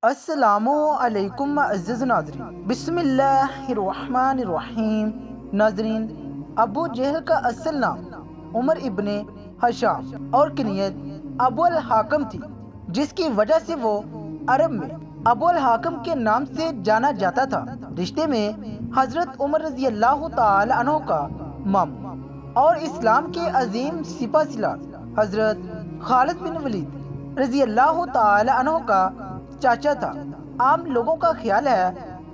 السلام علیکم عزیز ناظرین، بسم اللہ الرحمن الرحیم۔ ناظرین، ابو جہل کا اصل نام عمر ابن حشام اور کنیت ابو الحاکم تھی، جس کی وجہ سے وہ عرب میں ابو الحاکم کے نام سے جانا جاتا تھا۔ رشتے میں حضرت عمر رضی اللہ تعالی عنہ کا ماموں اور اسلام کے عظیم سپہ سالار حضرت خالد بن ولید رضی اللہ تعالی عنہ کا چاچا تھا۔ عام لوگوں کا خیال ہے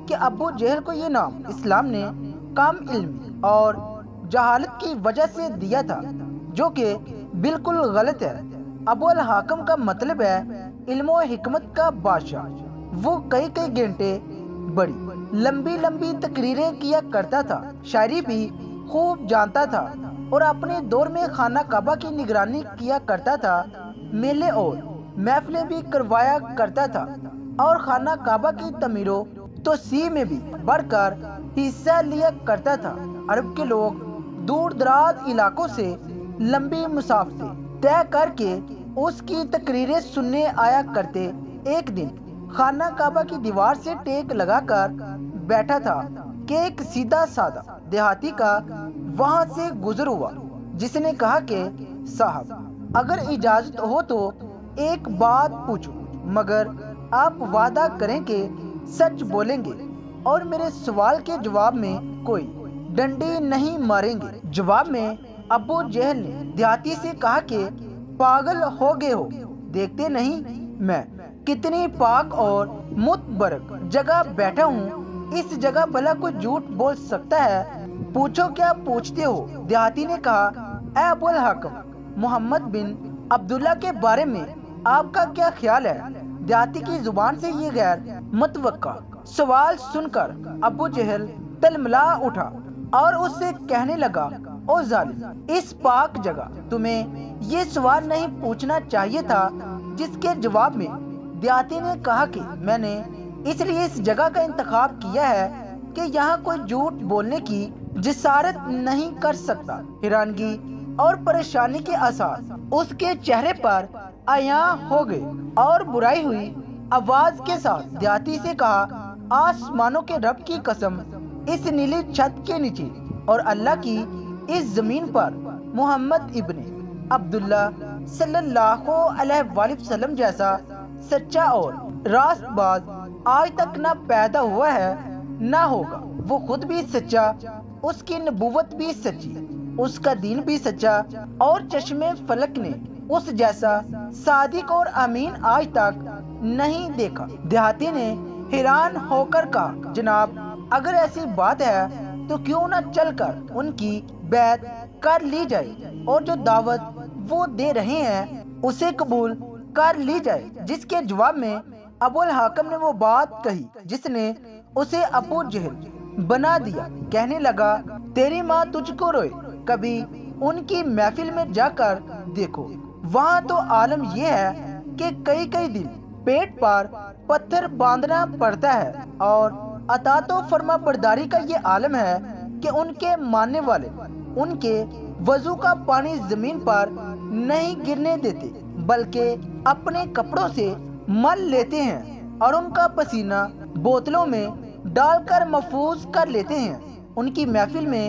کہ ابو جہل کو یہ نام اسلام نے کم علمی اور جہالت کی وجہ سے دیا تھا، جو کہ بالکل غلط ہے۔ ابو الحاکم کا مطلب ہے علم و حکمت کا بادشاہ۔ وہ کئی گھنٹے بڑی لمبی لمبی تقریریں کیا کرتا تھا، شاعری بھی خوب جانتا تھا اور اپنے دور میں خانہ کعبہ کی نگرانی کیا کرتا تھا۔ میلے اور محفلیں بھی کروایا کرتا تھا اور خانہ کعبہ کی تعمیر و توسیع میں بھی بڑھ کر حصہ لیا کرتا تھا۔ عرب کے لوگ دور دراز علاقوں سے لمبی مسافتیں طے کر کے اس کی تقریریں سننے آیا کرتے۔ ایک دن خانہ کعبہ کی دیوار سے ٹیک لگا کر بیٹھا تھا کہ ایک سیدھا سادہ دیہاتی کا وہاں سے گزر ہوا، جس نے کہا کہ صاحب، اگر اجازت ہو تو ایک بات پوچھو، مگر آپ وعدہ کریں کہ سچ بولیں گے اور میرے سوال کے جواب میں کوئی ڈنڈی نہیں ماریں گے۔ جواب میں ابو جہل نے دیہاتی سے کہا کہ پاگل ہو گئے ہو، دیکھتے نہیں میں کتنی پاک اور متبرک جگہ بیٹھا ہوں، اس جگہ بھلا کوئی جھوٹ بول سکتا ہے؟ پوچھو کیا پوچھتے ہو؟ دیہاتی نے کہا، اے ابو الحاکم، محمد بن عبداللہ کے بارے میں آپ کا کیا خیال ہے؟ دیہاتی کی زبان سے یہ غیر متوقع سوال سن کر ابو جہل تلملا اٹھا اور اس سے کہنے لگا، او ظالم، اس پاک جگہ تمہیں یہ سوال نہیں پوچھنا چاہیے تھا۔ جس کے جواب میں دیہاتی نے کہا کہ میں نے اس لیے اس جگہ کا انتخاب کیا ہے کہ یہاں کوئی جھوٹ بولنے کی جسارت نہیں کر سکتا۔ حیرانگی اور پریشانی کے آثار اس کے چہرے پر عیاں ہو گئے اور برائی ہوئی آواز کے ساتھ دیہاتی سے کہا، آسمانوں کے رب کی قسم، اس نیلی چھت کے نیچے اور اللہ کی اس زمین پر محمد ابن عبداللہ صلی اللہ علیہ وآلہ وسلم جیسا سچا اور راست باز آج تک نہ پیدا ہوا ہے نہ ہوگا۔ وہ خود بھی سچا، اس کی نبوت بھی سچی، اس کا دین بھی سچا، اور چشم فلک نے اس جیسا صادق اور امین آج تک نہیں دیکھا۔ دیہاتی نے حیران ہو کر کہا، جناب، اگر ایسی بات ہے تو کیوں نہ چل کر ان کی بیعت کر لی جائے اور جو دعوت وہ دے رہے ہیں اسے قبول کر لی جائے۔ جس کے جواب میں ابو الحاکم نے وہ بات کہی جس نے اسے ابو جہل بنا دیا۔ کہنے لگا، تیری ماں تجھ کو روئے، کبھی ان کی محفل میں جا کر دیکھو، وہاں تو عالم یہ ہے کہ کئی دن پیٹ پر پتھر باندھنا پڑتا ہے، اور اطاعت و فرما برداری کا یہ عالم ہے کہ ان کے ماننے والے ان کے وضو کا پانی زمین پر نہیں گرنے دیتے، بلکہ اپنے کپڑوں سے مل لیتے ہیں اور ان کا پسینہ بوتلوں میں ڈال کر محفوظ کر لیتے ہیں۔ ان کی محفل میں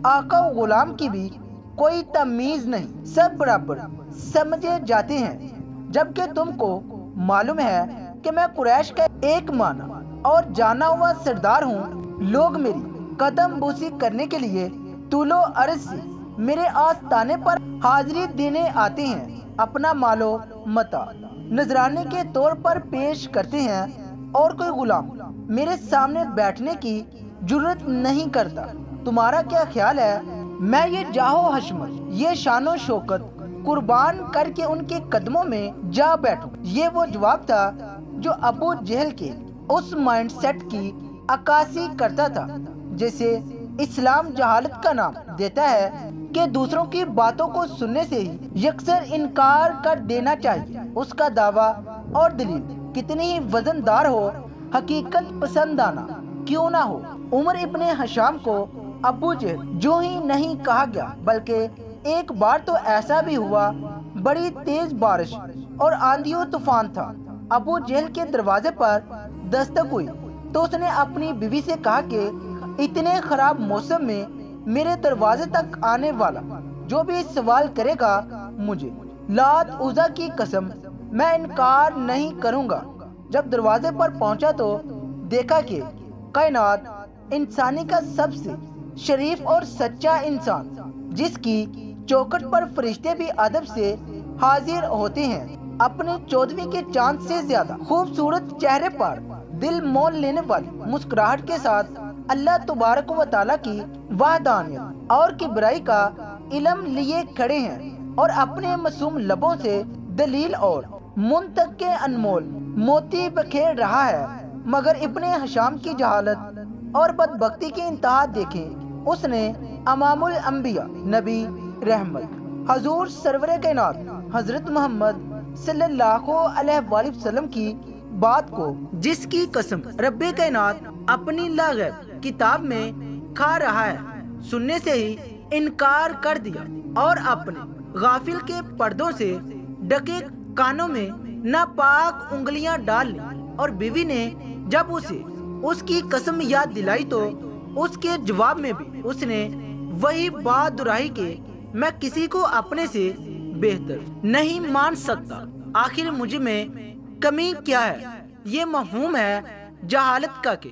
آقا و غلام کی بھی کوئی تمیز نہیں، سب برابر سمجھے جاتے ہیں۔ جبکہ تم کو معلوم ہے کہ میں قریش کا ایک مانا اور جانا ہوا سردار ہوں۔ لوگ میری قدم بوسی کرنے کے لیے طول و عرض سے میرے آستانے پر حاضری دینے آتے ہیں، اپنا مال و متاع نذرانے کے طور پر پیش کرتے ہیں، اور کوئی غلام میرے سامنے بیٹھنے کی جرت نہیں کرتا۔ تمہارا کیا خیال ہے میں یہ جاہ و حشمت، یہ شان و شوکت قربان کر کے ان کے قدموں میں جا بیٹھوں؟ یہ وہ جواب تھا جو ابو جہل کے اس مائنڈ سیٹ کی عکاسی کرتا تھا جیسے اسلام جہالت کا نام دیتا ہے کہ دوسروں کی باتوں کو سننے سے ہی یکسر انکار کر دینا چاہیے۔ اس کا دعویٰ اور دلیل کتنی ہی وزن دار ہو، حقیقت پسندانہ کیوں نہ ہو، عمر ابن حشام کو ابو جہل جو ہی نہیں کہا گیا، بلکہ ایک بار تو ایسا بھی ہوا، بڑی تیز بارش اور آندھی و طوفان تھا۔ ابو جہل کے دروازے پر دستک ہوئی تو اس نے اپنی بیوی سے کہا کہ اتنے خراب موسم میں میرے دروازے تک آنے والا جو بھی سوال کرے گا، مجھے لات عزا کی قسم میں انکار نہیں کروں گا۔ جب دروازے پر پہنچا تو دیکھا کہ کائنات انسانی کا سب سے شریف اور سچا انسان، جس کی چوکھٹ پر فرشتے بھی ادب سے حاضر ہوتے ہیں، اپنے 14ویں کے چاند سے زیادہ خوبصورت چہرے پر دل مول لینے والی مسکراہٹ کے ساتھ اللہ تبارک و تعالیٰ کی وحدانیت اور کبریائی کا علم لیے کھڑے ہیں، اور اپنے معصوم لبوں سے دلیل اور منطق کے انمول موتی بکھیر رہا ہے۔ مگر ابن ہشام کی جہالت اور بدبختی کی انتہا دیکھیں۔ اس نے امام الانبیاء، نبی رحمت، حضور سرور کائنات حضرت محمد صلی اللہ علیہ وآلہ وسلم کی بات کو، جس کی قسم رب کائنات اپنی لاغیب کتاب میں کھا رہا ہے، سننے سے ہی انکار کر دیا، اور اپنے غافل کے پردوں سے ڈھکے کانوں میں ناپاک انگلیاں ڈال لی۔ اور بیوی نے جب اسے اس کی قسم یاد دلائی تو اس کے جواب میں بھی اس نے وہی بات دہرائی کہ میں کسی کو اپنے سے بہتر نہیں مان سکتا۔ آخر مجھ میں کمی کیا ہے؟ یہ مفہوم ہے جہالت کا کہ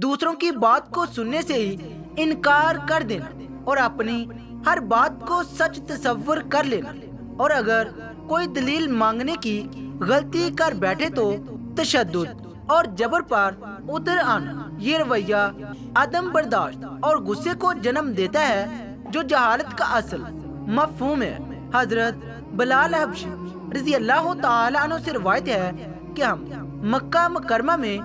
دوسروں کی بات کو سننے سے ہی انکار کر دینا اور اپنی ہر بات کو سچ تصور کر لینا، اور اگر کوئی دلیل مانگنے کی غلطی کر بیٹھے تو تشدد اور جبر پر اتر آنا۔ یہ رویہ عدم برداشت اور غصے کو جنم دیتا ہے جو جہالت کا اصل مفہوم ہے۔ حضرت بلال حبشی رضی اللہ تعالی عنہ سے روایت ہے کہ ہم مکہ مکرمہ میں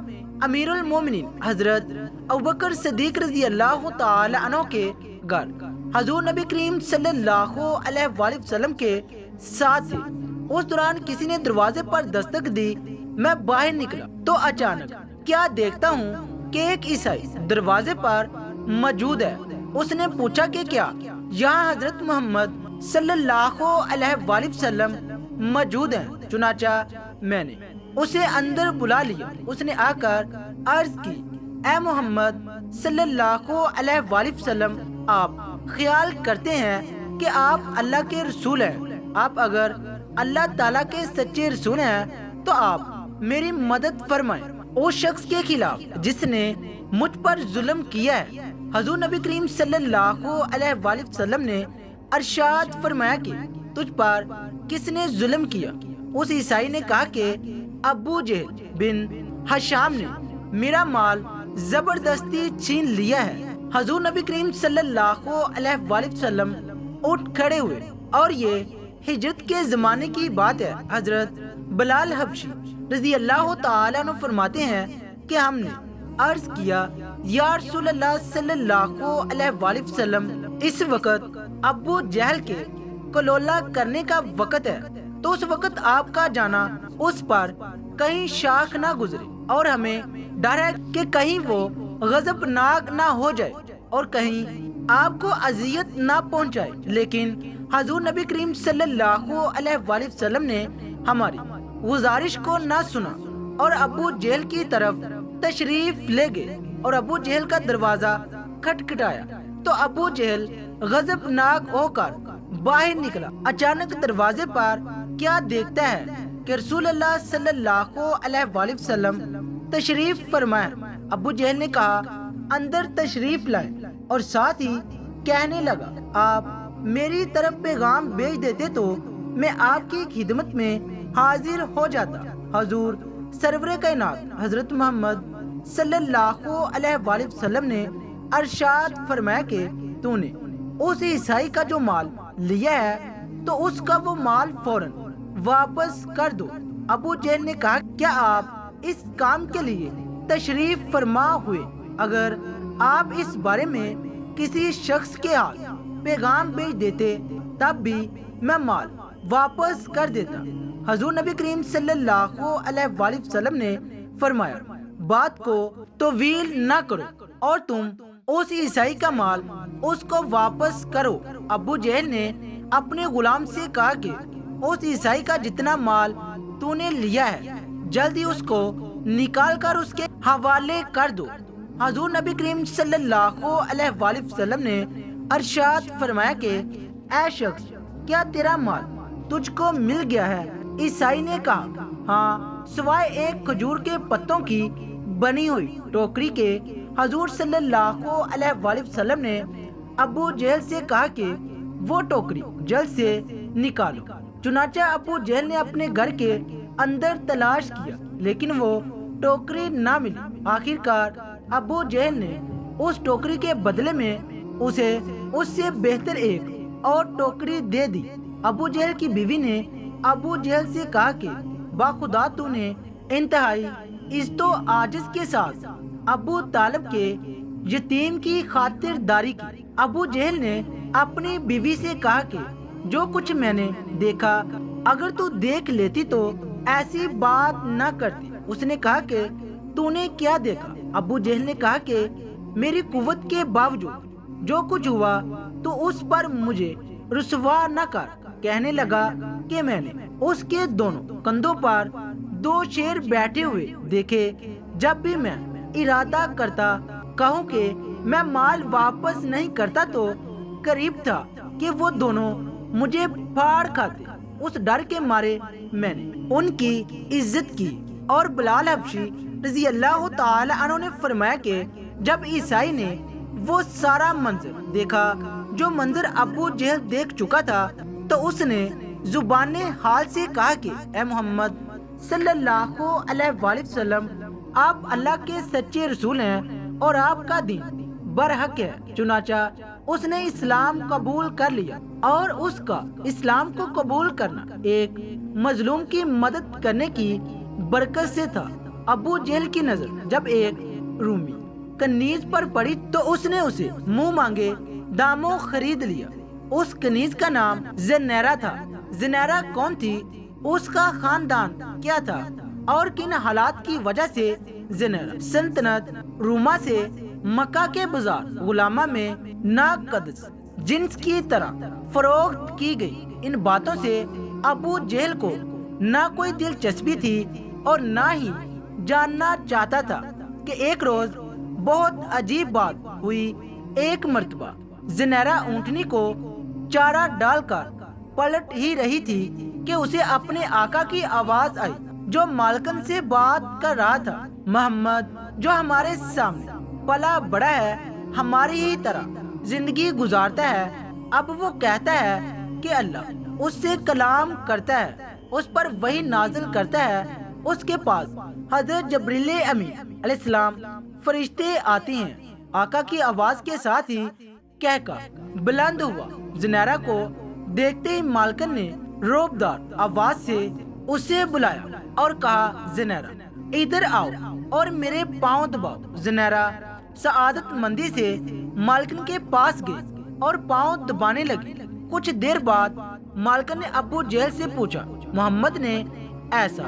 امیر المومنین حضرت ابوبکر صدیق رضی اللہ تعالی عنہ کے گھر حضور نبی کریم صلی اللہ علیہ وآلہ وسلم کے ساتھ تھے۔ اس دوران کسی نے دروازے پر دستک دی۔ میں باہر نکلا تو اچانک کیا دیکھتا ہوں کہ ایک عیسائی دروازے پر موجود ہے۔ اس نے پوچھا کہ کیا یہاں حضرت محمد صلی اللہ علیہ وآلہ وسلم موجود ہیں؟ چنانچہ میں نے اسے اندر بلا لیا۔ اس نے آ کر عرض کی، اے محمد صلی اللہ علیہ وآلہ وسلم، آپ خیال کرتے ہیں کہ آپ اللہ کے رسول ہیں؟ آپ اگر اللہ تعالیٰ کے سچے رسول ہیں تو آپ میری مدد فرمائیں اس شخص کے خلاف جس نے مجھ پر ظلم کیا ہے۔ حضور نبی کریم صلی اللہ علیہ وآلہ وسلم نے ارشاد فرمایا کہ تجھ پر کس نے ظلم کیا؟ اس عیسائی نے کہا کہ ابو جہل بن ہشام نے میرا مال زبردستی چھین لیا ہے۔ حضور نبی کریم صلی اللہ علیہ وآلہ وسلم اٹھ کھڑے ہوئے، اور یہ ہجرت کے زمانے کی بات ہے۔ حضرت بلال حبشی رضی اللہ تعالیٰ عنہ فرماتے ہیں کہ ہم نے عرض کیا، یا رسول اللہ صلی اللہ علیہ وآلہ وسلم، اس وقت ابو جہل کے کلولہ کرنے کا وقت ہے، تو اس وقت آپ کا جانا اس پر کہیں شاخ نہ گزرے، اور ہمیں ڈر ہے کہ کہیں وہ غضبناک نہ ہو جائے اور کہیں آپ کو اذیت نہ پہنچائے۔ لیکن حضور نبی کریم صلی اللہ علیہ وآلہ وسلم نے ہماری گزارش کو نہ سنا اور ابو جہل کی طرف تشریف لے گئے، اور ابو جہل کا دروازہ کھٹکھٹایا تو ابو جہل غضبناک ہو کر باہر نکلا۔ اچانک دروازے پر کیا دیکھتا ہے کہ رسول اللہ صلی اللہ علیہ وآلہ وسلم تشریف فرمائے۔ ابو جہل نے کہا، اندر تشریف لائیں، اور ساتھ ہی کہنے لگا، آپ میری طرف پیغام بھیج دیتے تو میں آپ کی خدمت میں حاضر ہو جاتا۔ حضور سرور کائنات حضرت محمد صلی اللہ علیہ وآلہ وسلم نے ارشاد فرمایا کہ تو نے اس عیسائی کا جو مال لیا ہے تو اس کا وہ مال فوراً واپس کر دو۔ ابو جہل نے کہا، کیا آپ اس کام کے لیے تشریف فرما ہوئے؟ اگر آپ اس بارے میں کسی شخص کے ہاتھ پیغام بھیج دیتے تب بھی میں مال واپس کر دیتا۔ حضور نبی کریم صلی اللہ علیہ وآلہ وسلم نے فرمایا، بات کو طویل نہ کرو اور تم اس عیسائی کا مال اس کو واپس کرو۔ ابو جہل نے اپنے غلام سے کہا کہ اس عیسائی کا جتنا مال تو نے لیا ہے جلدی اس کو نکال کر اس کے حوالے کر دو۔ حضور نبی کریم صلی اللہ علیہ وآلہ وسلم نے ارشاد فرمایا کہ اے شخص، کیا تیرا مال تجھ کو مل گیا ہے؟ عیسائی نے کہا ہاں، سوائے ایک کھجور کے پتوں کی بنی ہوئی ٹوکری کے۔ حضور صلی اللہ علیہ وآلہ وسلم نے ابو جہل سے کہا کہ وہ ٹوکری جلد سے نکالو۔ چنانچہ ابو جہل نے اپنے گھر کے اندر تلاش کیا لیکن وہ ٹوکری نہ ملی۔ آخر کار ابو جہل نے اس ٹوکری کے بدلے میں اسے اس سے بہتر ایک اور ٹوکری دے دی۔ ابو جہل کی بیوی نے ابو جہل سے کہا کہ باخدا تو نے انتہائی عزت و عاجز کے ساتھ ابو طالب کے یتیم کی خاطرداری کی۔ ابو جہل نے اپنی بیوی سے کہا کہ جو کچھ میں نے دیکھا اگر تو دیکھ لیتی تو ایسی بات نہ کرتی۔ اس نے کہا کہ تو نے کیا دیکھا؟ ابو جہل نے کہا کہ میری قوت کے باوجود جو کچھ ہوا تو اس پر مجھے رسوا نہ کر۔ کہنے لگا کہ میں نے اس کے دونوں کندھوں پر 2 شیر بیٹھے ہوئے دیکھے۔ جب بھی میں ارادہ کرتا کہوں کہ میں مال واپس نہیں کرتا تو قریب تھا کہ وہ دونوں مجھے پھاڑ کھاتے۔ اس ڈر کے مارے میں نے ان کی عزت کی۔ اور بلال حبشی رضی اللہ تعالی عنہ نے فرمایا کہ جب عیسائی نے وہ سارا منظر دیکھا جو منظر ابو جہل دیکھ چکا تھا تو اس نے زبان حال سے کہا کہ اے محمد صلی اللہ علیہ وآلہ وسلم، آپ اللہ کے سچے رسول ہیں اور آپ کا دین برحق ہے۔ چنانچہ اس نے اسلام قبول کر لیا، اور اس کا اسلام کو قبول کرنا ایک مظلوم کی مدد کرنے کی برکت سے تھا۔ ابو جہل کی نظر جب ایک رومی کنیز پر پڑی تو اس نے اسے منہ مانگے داموں خرید لیا۔ اس کنیز کا نام زنیرہ تھا۔ زنیرہ کون تھی؟ اس کا خاندان کیا تھا اور کن حالات کی وجہ سے زنیرہ سلطنت روما سے مکہ کے بازار غلامہ میں ناقدس جنس کی طرح فروخت کی گئی۔ ان باتوں سے ابو جہل کو نہ کوئی دلچسپی تھی اور نہ ہی جاننا چاہتا تھا کہ ایک روز بہت عجیب بات ہوئی۔ ایک مرتبہ زنیرہ اونٹنی کو چارہ ڈال کر پلٹ ہی رہی تھی کہ اسے اپنے آقا کی آواز آئی جو مالکن سے بات کر رہا تھا۔ محمد جو ہمارے سامنے پلا بڑا ہے، ہماری ہی طرح زندگی گزارتا ہے، اب وہ کہتا ہے کہ اللہ اس سے کلام کرتا ہے، اس پر وحی نازل کرتا ہے، اس کے پاس حضرت جبریل امین علیہ السلام فرشتے آتے ہیں۔ آقا کی آواز کے ساتھ ہی کہکا بلند ہوا۔ زنیرہ کو دیکھتے ہی مالکن نے روبدار آواز سے اسے بلایا اور کہا زنیرہ ادھر آؤ اور میرے پاؤں دباؤ۔ زنیرہ سعادت مندی سے مالکن کے پاس گئی اور پاؤں دبانے لگی۔ کچھ دیر بعد مالکن نے ابو جہل سے پوچھا محمد نے ایسا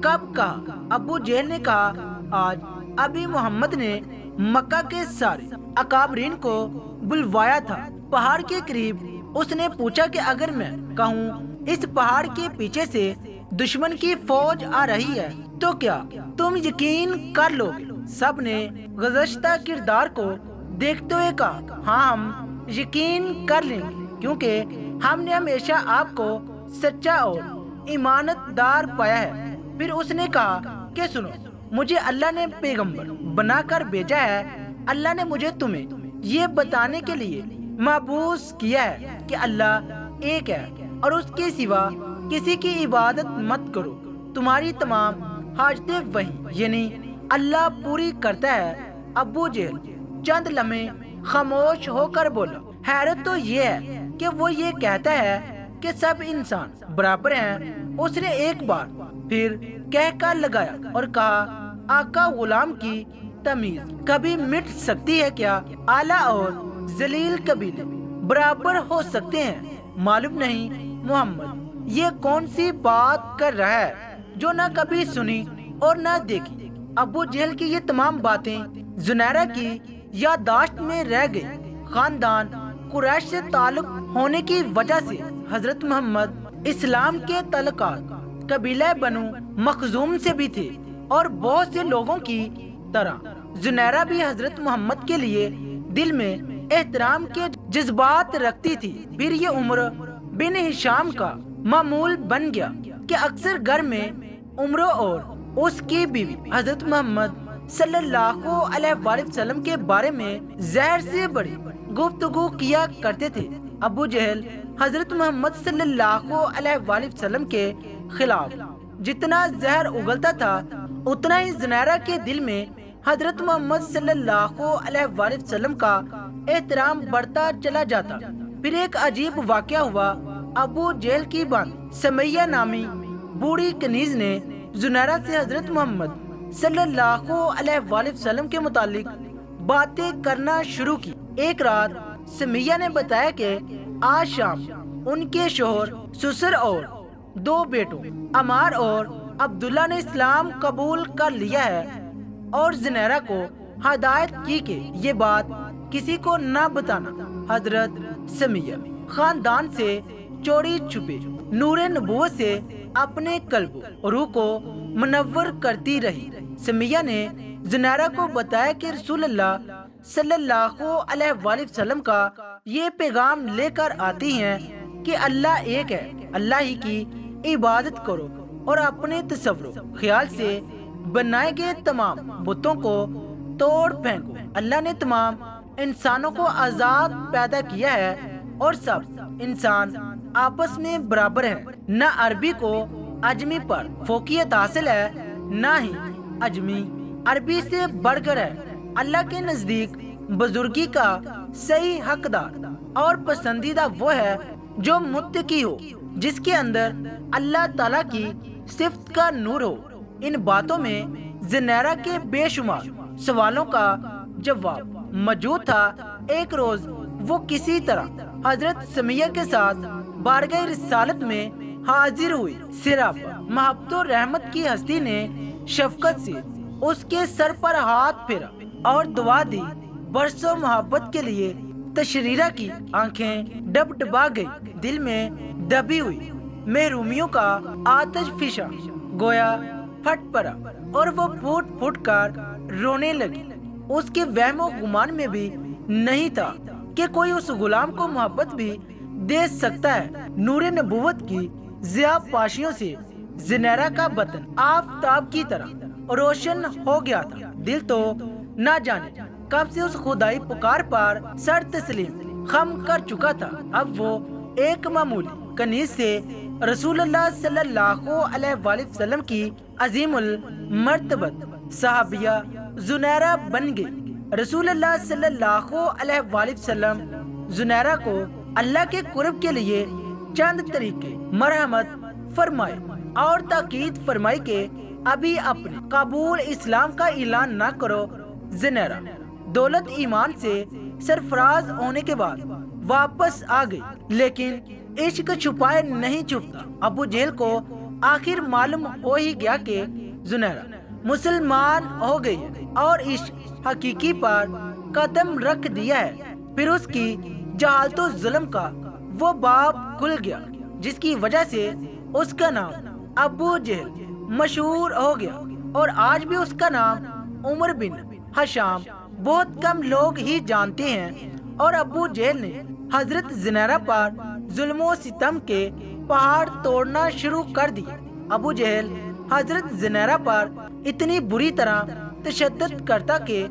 کب کہا؟ ابو جہل نے کہا آج ابھی محمد نے مکہ کے سارے اکابرین کو بلوایا تھا پہاڑ کے قریب۔ اس نے پوچھا کہ اگر میں کہوں اس پہاڑ کے پیچھے سے دشمن کی فوج آ رہی ہے تو کیا تم یقین کر لو گے؟ سب نے گزشتہ کردار کو دیکھتے ہوئے کہا ہاں ہم یقین کر لیں گے، کیونکہ ہم نے ہمیشہ آپ کو سچا اور ایمانت دار پایا ہے۔ پھر اس نے کہا کہ سنو، مجھے اللہ نے پیغمبر بنا کر بھیجا ہے۔ اللہ نے مجھے تمہیں یہ بتانے کے لیے مبعوث کیا ہے کہ اللہ ایک ہے اور اس کے سوا کسی کی عبادت مت کرو۔ تمہاری تمام حاجتیں وہی یعنی اللہ پوری کرتا ہے۔ ابو جہل چند لمحے خاموش ہو کر بولا حیرت تو یہ ہے کہ وہ یہ کہتا ہے کہ سب انسان برابر ہیں۔ اس نے ایک بار پھر کہہ کر لگایا اور کہا آقا غلام کی تمیز کبھی مٹ سکتی ہے کیا؟ اعلیٰ اور ذلیل قبیلے برابر ہو سکتے ہیں؟ معلوم نہیں محمد یہ کون سی بات کر رہا ہے جو نہ کبھی سنی اور نہ دیکھی۔ ابو جہل کی یہ تمام باتیں زنیرہ کی یادداشت میں رہ گئی۔ خاندان قریش سے تعلق ہونے کی وجہ سے حضرت محمد اسلام کے تعلقات قبیلہ بنو مخزوم سے بھی تھے اور بہت سے لوگوں کی طرح زنیرہ بھی حضرت محمد کے لیے دل میں احترام کے جذبات رکھتی تھی۔ پھر یہ عمر بن ہشام کا معمول بن گیا کہ اکثر گھر میں عمر اور اس کی بیوی حضرت محمد صلی اللہ علیہ وآلہ وسلم کے بارے میں زہر سے بڑی گفتگو کیا کرتے تھے۔ ابو جہل حضرت محمد صلی اللہ علیہ وآلہ وسلم کے خلاف جتنا زہر اگلتا تھا اتنا ہی زنیرہ کے دل میں حضرت محمد صلی اللہ علیہ وآلہ وسلم کا احترام بڑھتا چلا جاتا۔ پھر ایک عجیب واقعہ ہوا۔ ابو جہل کی بانڈی سمیہ نامی بوڑھی کنیز نے زنیرہ سے حضرت محمد صلی اللہ علیہ وآلہ وسلم کے متعلق باتیں کرنا شروع کی۔ ایک رات سمیہ نے بتایا کہ آج شام ان کے شوہر، سسر اور 2 بیٹوں عمار اور عبداللہ نے اسلام قبول کر لیا ہے، اور زنیرہ کو ہدایت کی کہ یہ بات کسی کو نہ بتانا۔ حضرت سمیہ خاندان سے چوری چھپے نور نبوت سے اپنے قلب و روح کو منور کرتی رہی۔ سمیہ نے زنیرہ کو بتایا کہ رسول اللہ صلی اللہ علیہ وآلہ وسلم کا یہ پیغام لے کر آتی ہیں کہ اللہ ایک ہے، اللہ ہی کی عبادت کرو اور اپنے تصور و خیال سے بنائے گئے تمام بتوں کو توڑ پھینکو۔ اللہ نے تمام انسانوں کو آزاد پیدا کیا ہے اور سب انسان آپس میں برابر ہیں۔ نہ عربی کو اجمی پر فوقیت حاصل ہے، نہ ہی اجمی عربی سے بڑھ کر ہے۔ اللہ کے نزدیک بزرگی کا صحیح حقدار اور پسندیدہ وہ ہے جو متقی ہو، جس کے اندر اللہ تعالیٰ کی صفت کا نور ہو۔ ان باتوں میں زنیرہ کے بے شمار سوالوں کا جواب موجود تھا۔ ایک روز وہ کسی طرح حضرت سمیہ کے ساتھ بارگاہ رسالت میں حاضر ہوئی۔ سراپا محبت و رحمت کی ہستی نے شفقت سے اس کے سر پر ہاتھ پھیرا اور دعا دی۔ برسوں محبت کے لیے تشریرہ کی آنکھیں ڈب ڈبا گئی، دل میں دبی ہوئی محرومیوں کا آتش فشاں گویا پھٹ پڑا اور وہ پھوٹ پھوٹ کر رونے لگی۔ اس کے وہم و گمان میں بھی نہیں تھا کہ کوئی اس غلام کو محبت بھی دے سکتا ہے۔ نور نبوت کی ضیاء پاشیوں سے زنیرہ کا بطن آفتاب کی طرح روشن ہو گیا تھا۔ دل تو نہ جانے کب سے اس خدائی پکار پر سر تسلیم خم کر چکا تھا۔ اب وہ ایک معمولی کنیز سے رسول اللہ صلی اللہ علیہ وآلہ وسلم کی عظیم المرتبت صحابیہ زنیرہ بن گئی۔ رسول اللہ صلی اللہ علیہ وآلہ وسلم زنیرہ کو اللہ کے قرب کے لیے چند طریقے مرحمت فرمائے اور تاکید فرمائی کہ ابھی اپنے قبول اسلام کا اعلان نہ کرو۔ زنیرہ دولت ایمان سے سرفراز ہونے کے بعد واپس آ گئی، لیکن عشق چھپائے نہیں چھپتا۔ ابو جہل کو آخر معلوم ہو ہی گیا کہ زنیرہ مسلمان ہو گئی ہے اور عشق حقیقی پر قدم رکھ دیا ہے۔ پھر اس کی جہالت و ظلم کا وہ باب کھل گیا جس کی وجہ سے اس کا نام ابو جہل مشہور ہو گیا، اور آج بھی اس کا نام عمر بن ہشام بہت کم لوگ ہی جانتے ہیں۔ اور ابو جہل نے حضرت زنیرہ پر ظلم و ستم کے پہاڑ توڑنا شروع کر دیے۔ ابو جہل حضرت زنیرہ پر اتنی بری طرح تشدد کرتا کہ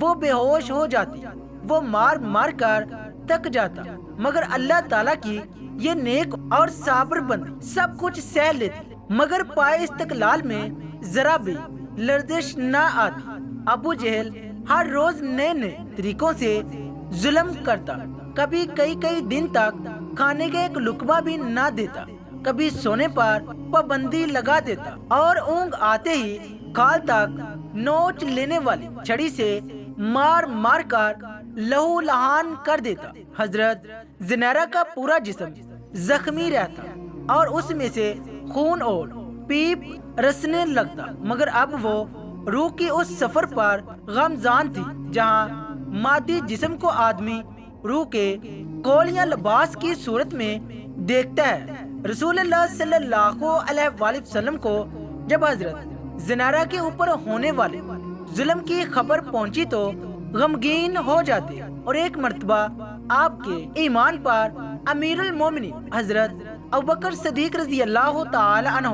وہ بے ہوش ہو جاتی، وہ مار مار کر تک جاتا، مگر اللہ تعالیٰ کی یہ نیک اور صابر بندی سب کچھ سہ لیتی، مگر پائے استقلال میں ذرا بھی لرزش نہ آتی۔ ابو جہل ہر روز نئے نئے طریقوں سے ظلم کرتا، کبھی کئی دن تک کھانے کا ایک لقمہ بھی نہ دیتا، کبھی سونے پر پابندی لگا دیتا اور اونگ آتے ہی کھال تک نوچ لینے والی چھڑی سے مار مار کر لہو لہان کر دیتا۔ حضرت زنیرہ کا پورا جسم زخمی رہتا اور اس میں سے خون اور پیپ رسنے لگتا، مگر اب وہ روح کی اس سفر پر غمزان تھی جہاں مادی جسم کو آدمی روح کے کول یا لباس کی صورت میں دیکھتا ہے۔ رسول اللہ صلی اللہ علیہ وآلہ وسلم کو جب حضرت زنارہ کے اوپر ہونے والے ظلم کی خبر پہنچی تو غمگین ہو جاتے اور ایک مرتبہ آپ کے ایمان پر امیر المومنین حضرت ابوبکر صدیق رضی اللہ تعالی عنہ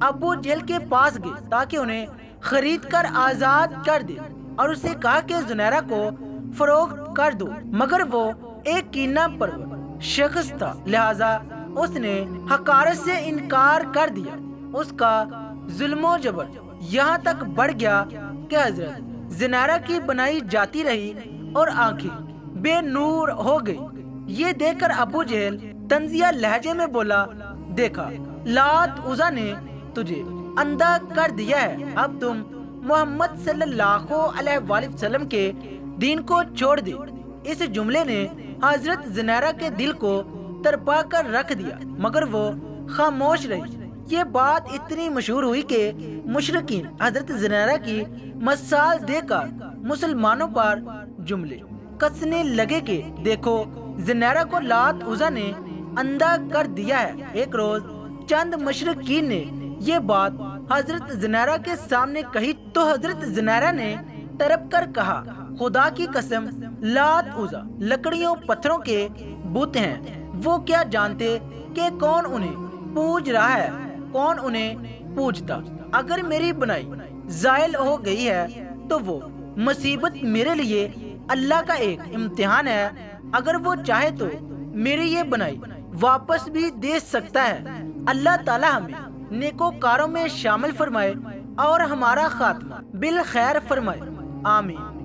ابو جہل کے پاس گئے تاکہ انہیں خرید کر آزاد کر دے اور اسے کہا کہ زنیرہ کو فروخت کر دو، مگر وہ ایک کینہ پرور شخص تھا، لہذا اس نے حقارت سے انکار کر دیا۔ اس کا ظلم و جبر یہاں تک بڑھ گیا کہ حضرت زنیرہ کی بنائی جاتی رہی اور آنکھیں بے نور ہو گئی۔ یہ دیکھ کر ابو جہل طنزیہ لہجے میں بولا، دیکھا لات عزا نے تجھے اندھا کر دیا ہے، اب تم محمد صلی اللہ علیہ وآلہ وسلم کے دین کو چھوڑ دے۔ اس جملے نے حضرت زنیرہ کے دل کو تڑپا کر رکھ دیا، مگر وہ خاموش رہی۔ یہ بات اتنی مشہور ہوئی کہ مشرکین حضرت زنیرہ کی مثال دے کر مسلمانوں پر جملے کسنے لگے کہ دیکھو زنیرہ کو لات عزا نے اندھا کر دیا ہے۔ ایک روز چند مشرکین نے یہ بات حضرت زنیرہ کے سامنے کہی تو حضرت زنیرہ نے تڑپ کر کہا، خدا کی قسم لات عزا لکڑیوں پتھروں کے بت ہیں، وہ کیا جانتے کہ کون انہیں پوج رہا ہے، کون انہیں پوجتا۔ اگر میری بنائی زائل ہو گئی ہے تو وہ مصیبت میرے لیے اللہ کا ایک امتحان ہے، اگر وہ چاہے تو میری یہ بنائی واپس بھی دے سکتا ہے۔ اللہ تعالی ہمیں نیکوکاروں میں شامل فرمائے اور ہمارا خاتمہ بالخیر فرمائے، آمین۔